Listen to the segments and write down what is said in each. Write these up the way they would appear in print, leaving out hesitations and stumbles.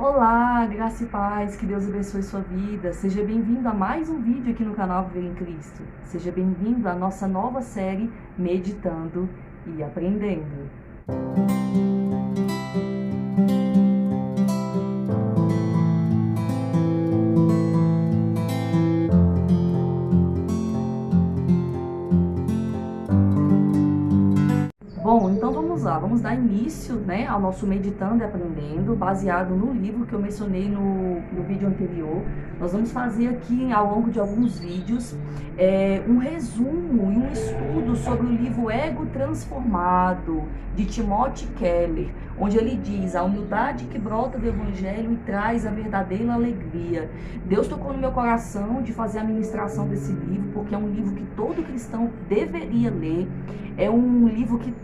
Olá, graça e paz, que Deus abençoe sua vida. Seja bem-vindo a mais um vídeo aqui no canal Viver em Cristo. Seja bem-vindo à nossa nova série Meditando e Aprendendo. Bom, então vamos lá, vamos dar início, né, ao nosso Meditando e Aprendendo, baseado no livro que eu mencionei no vídeo anterior. Nós vamos fazer aqui, ao longo de alguns vídeos, um resumo e um estudo sobre o livro Ego Transformado, de Timothy Keller, onde ele diz: a humildade que brota do Evangelho e traz a verdadeira alegria. Deus tocou no meu coração de fazer a ministração desse livro, porque é um livro que todo cristão deveria ler. É um livro que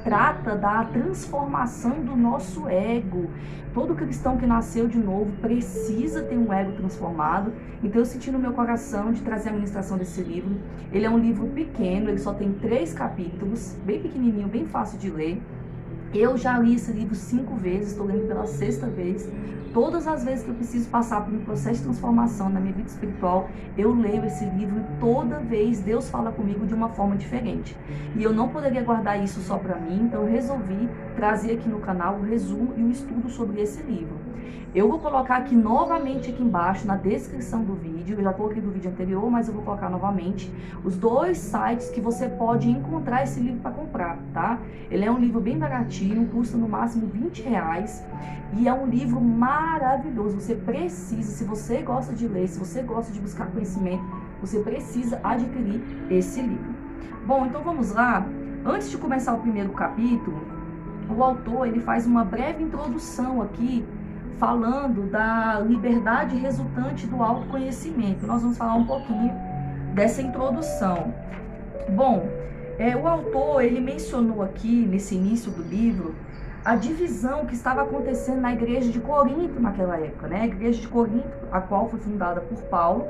trata da transformação do nosso ego. Todo cristão que nasceu de novo precisa ter um ego transformado. Então eu senti no meu coração de trazer a ministração desse livro. Ele é um livro pequeno, ele só tem 3 capítulos, bem pequenininho, bem fácil de ler. Eu já li esse livro 5 vezes, estou lendo pela 6ª vez. Todas as vezes que eu preciso passar por um processo de transformação na minha vida espiritual, eu leio esse livro e toda vez Deus fala comigo de uma forma diferente. E eu não poderia guardar isso só para mim, então eu resolvi trazer aqui no canal o resumo e o estudo sobre esse livro. Eu vou colocar aqui novamente aqui embaixo na descrição do vídeo, eu já coloquei do vídeo anterior, mas eu vou colocar novamente os 2 sites que você pode encontrar esse livro para comprar, tá? Ele é um livro bem baratinho, custa no máximo R$20 e é um livro maravilhoso. Você precisa, se você gosta de ler, se você gosta de buscar conhecimento, você precisa adquirir esse livro. Bom, então vamos lá. Antes de começar o primeiro capítulo, o autor ele faz uma breve introdução aqui, falando da liberdade resultante do autoconhecimento. Nós vamos falar um pouquinho dessa introdução. Bom, o autor ele mencionou aqui nesse início do livro a divisão que estava acontecendo na igreja de Corinto naquela época, né? A igreja de Corinto, a qual foi fundada por Paulo.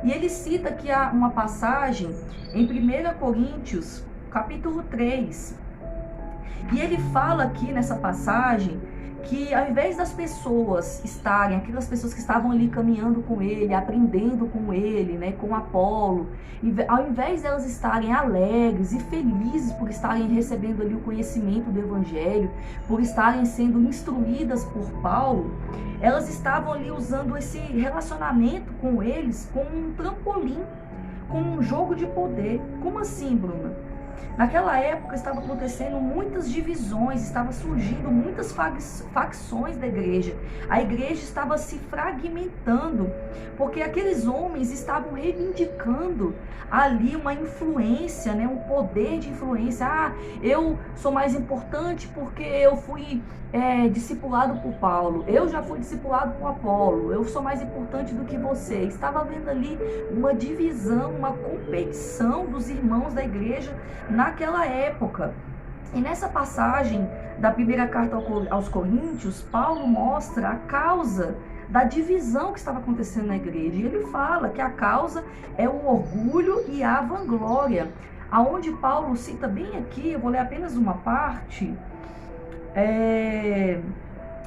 E ele cita aqui uma passagem em 1 Coríntios, capítulo 3. E ele fala aqui nessa passagem que ao invés das pessoas estarem, aquelas pessoas que estavam ali caminhando com ele, aprendendo com ele, né, com Apolo, ao invés delas estarem alegres e felizes por estarem recebendo ali o conhecimento do Evangelho, por estarem sendo instruídas por Paulo, elas estavam ali usando esse relacionamento com eles como um trampolim, como um jogo de poder. Como assim, Bruna? Naquela época estava acontecendo muitas divisões, estava surgindo muitas facções da igreja. A igreja estava se fragmentando, porque aqueles homens estavam reivindicando ali uma influência, né, um poder de influência. Ah, eu sou mais importante porque eu fui discipulado por Paulo, eu já fui discipulado por Apolo, eu sou mais importante do que você. Estava havendo ali uma divisão, uma competição dos irmãos da igreja naquela época. E nessa passagem da primeira carta aos Coríntios, Paulo mostra a causa da divisão que estava acontecendo na igreja. E ele fala que a causa é o orgulho e a vanglória. Aonde Paulo cita bem aqui, eu vou ler apenas uma parte.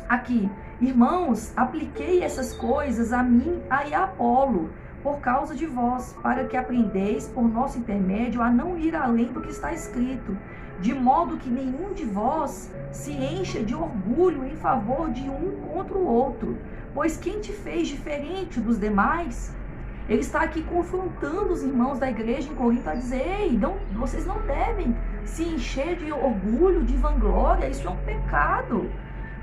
Aqui: irmãos, apliquei essas coisas a mim e a Apolo, por causa de vós, para que aprendeis por nosso intermédio a não ir além do que está escrito, de modo que nenhum de vós se encha de orgulho em favor de um contra o outro. Pois quem te fez diferente dos demais? Ele está aqui confrontando os irmãos da igreja em Corinto a dizer: ei, vocês não devem se encher de orgulho, de vanglória, isso é um pecado.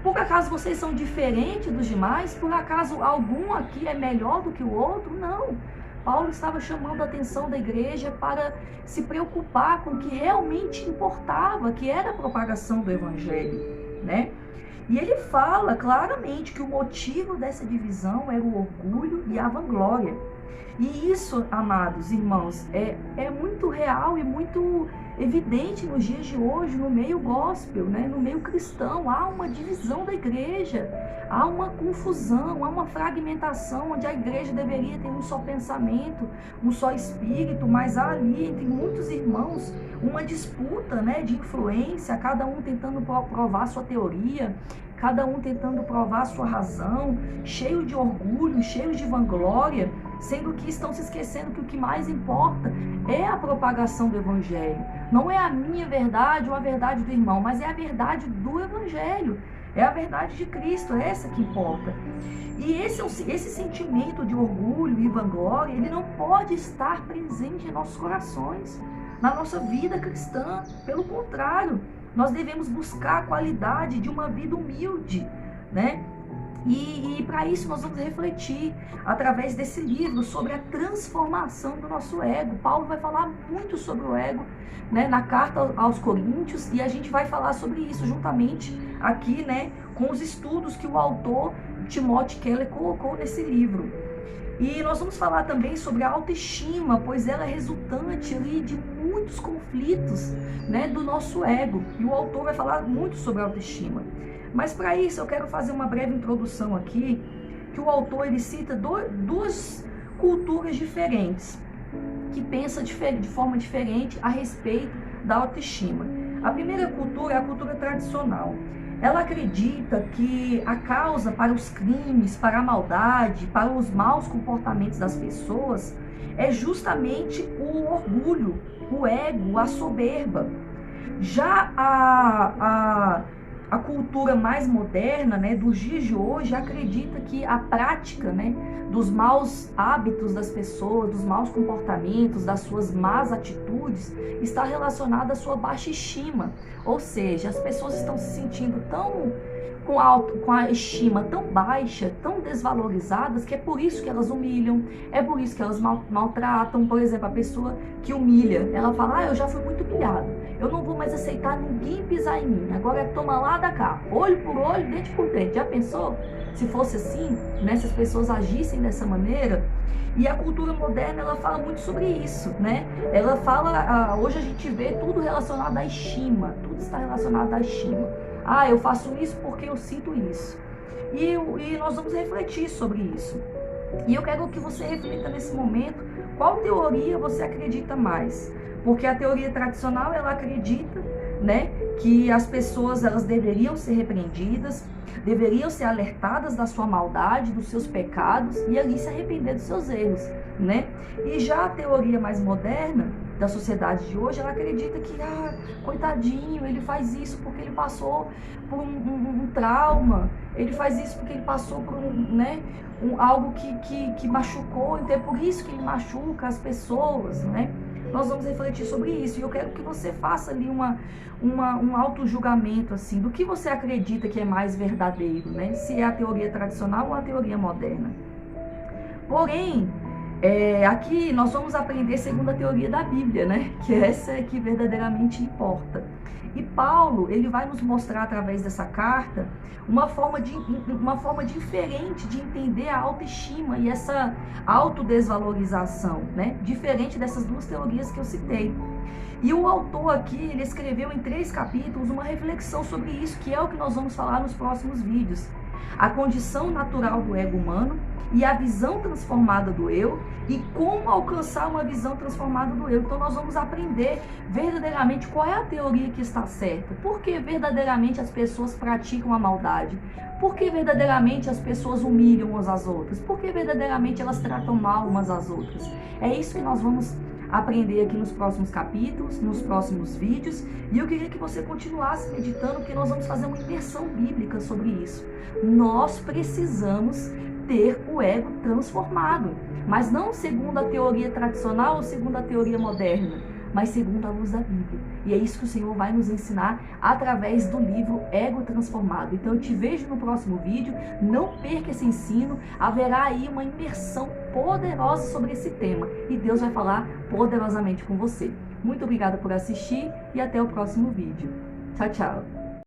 Por acaso vocês são diferentes dos demais? Por acaso algum aqui é melhor do que o outro? Não. Paulo estava chamando a atenção da igreja para se preocupar com o que realmente importava, que era a propagação do Evangelho, né? E ele fala claramente que o motivo dessa divisão era o orgulho e a vanglória. E isso, amados irmãos, é muito real e muito evidente nos dias de hoje, no meio gospel, né? No meio cristão. Há uma divisão da igreja, há uma confusão, há uma fragmentação, onde a igreja deveria ter um só pensamento, um só espírito, mas há ali entre muitos irmãos uma disputa, né, de influência, cada um tentando provar sua teoria, cada um tentando provar a sua razão, cheio de orgulho, cheio de vanglória, sendo que estão se esquecendo que o que mais importa é a propagação do Evangelho. Não é a minha verdade ou a verdade do irmão, mas é a verdade do Evangelho. É a verdade de Cristo, é essa que importa. E esse sentimento de orgulho e vanglória, ele não pode estar presente em nossos corações, na nossa vida cristã. Pelo contrário, nós devemos buscar a qualidade de uma vida humilde, né? E para isso nós vamos refletir através desse livro sobre a transformação do nosso ego. Paulo vai falar muito sobre o ego, né, na carta aos Coríntios, e a gente vai falar sobre isso juntamente aqui, né, com os estudos que o autor Timothy Keller colocou nesse livro. E nós vamos falar também sobre a autoestima, pois ela é resultante ali de muitos conflitos, né, do nosso ego. E o autor vai falar muito sobre a autoestima. Mas para isso eu quero fazer uma breve introdução aqui, que o autor ele cita duas culturas diferentes, que pensam de forma diferente a respeito da autoestima. A primeira cultura é a cultura tradicional. Ela acredita que a causa para os crimes, para a maldade, para os maus comportamentos das pessoas é justamente o orgulho, o ego, a soberba. Já a cultura mais moderna, né, dos dias de hoje, acredita que a prática, né, dos maus hábitos das pessoas, dos maus comportamentos, das suas más atitudes, está relacionada à sua baixa estima. Ou seja, as pessoas estão se sentindo com a estima tão baixa, tão desvalorizadas, que é por isso que elas humilham, é por isso que elas maltratam. Por exemplo, a pessoa que humilha, ela fala, eu já fui muito humilhado, eu não vou mais aceitar ninguém pisar em mim, agora toma lá da cá, olho por olho, dente por dente. Já pensou? Se fosse assim, né, se as pessoas agissem dessa maneira? E a cultura moderna, ela fala muito sobre isso, né? Ela fala, hoje a gente vê tudo relacionado à estima, tudo está relacionado à estima. Eu faço isso porque eu sinto isso. E nós vamos refletir sobre isso. E eu quero que você reflita nesse momento qual teoria você acredita mais. Porque a teoria tradicional, ela acredita, né, que as pessoas elas deveriam ser repreendidas, deveriam ser alertadas da sua maldade, dos seus pecados e ali se arrepender dos seus erros, né? E já a teoria mais moderna da sociedade de hoje, ela acredita que, coitadinho, ele faz isso porque ele passou por um trauma, ele faz isso porque ele passou por algo que machucou, então é por isso que ele machuca as pessoas, né? Nós vamos refletir sobre isso e eu quero que você faça ali um auto-julgamento, assim, do que você acredita que é mais verdadeiro, né? Se é a teoria tradicional ou a teoria moderna. Porém, aqui nós vamos aprender segundo a teoria da Bíblia, né? Que essa é que verdadeiramente importa. E Paulo, ele vai nos mostrar através dessa carta uma forma diferente de entender a autoestima e essa autodesvalorização, né? Diferente dessas duas teorias que eu citei. E o autor aqui, ele escreveu em 3 capítulos uma reflexão sobre isso, que é o que nós vamos falar nos próximos vídeos. A condição natural do ego humano e a visão transformada do eu e como alcançar uma visão transformada do eu. Então nós vamos aprender verdadeiramente qual é a teoria que está certa. Por que verdadeiramente as pessoas praticam a maldade? Por que verdadeiramente as pessoas humilham umas às outras? Por que verdadeiramente elas tratam mal umas às outras? É isso que nós vamos aprender aqui nos próximos capítulos, nos próximos vídeos, e eu queria que você continuasse meditando, porque nós vamos fazer uma imersão bíblica sobre isso. Nós precisamos ter o ego transformado, mas não segundo a teoria tradicional ou segundo a teoria moderna, mas segundo a luz da Bíblia. E é isso que o Senhor vai nos ensinar através do livro Ego Transformado. Então eu te vejo no próximo vídeo, não perca esse ensino, haverá aí uma imersão poderosa sobre esse tema e Deus vai falar poderosamente com você. Muito obrigada por assistir e até o próximo vídeo. Tchau, tchau.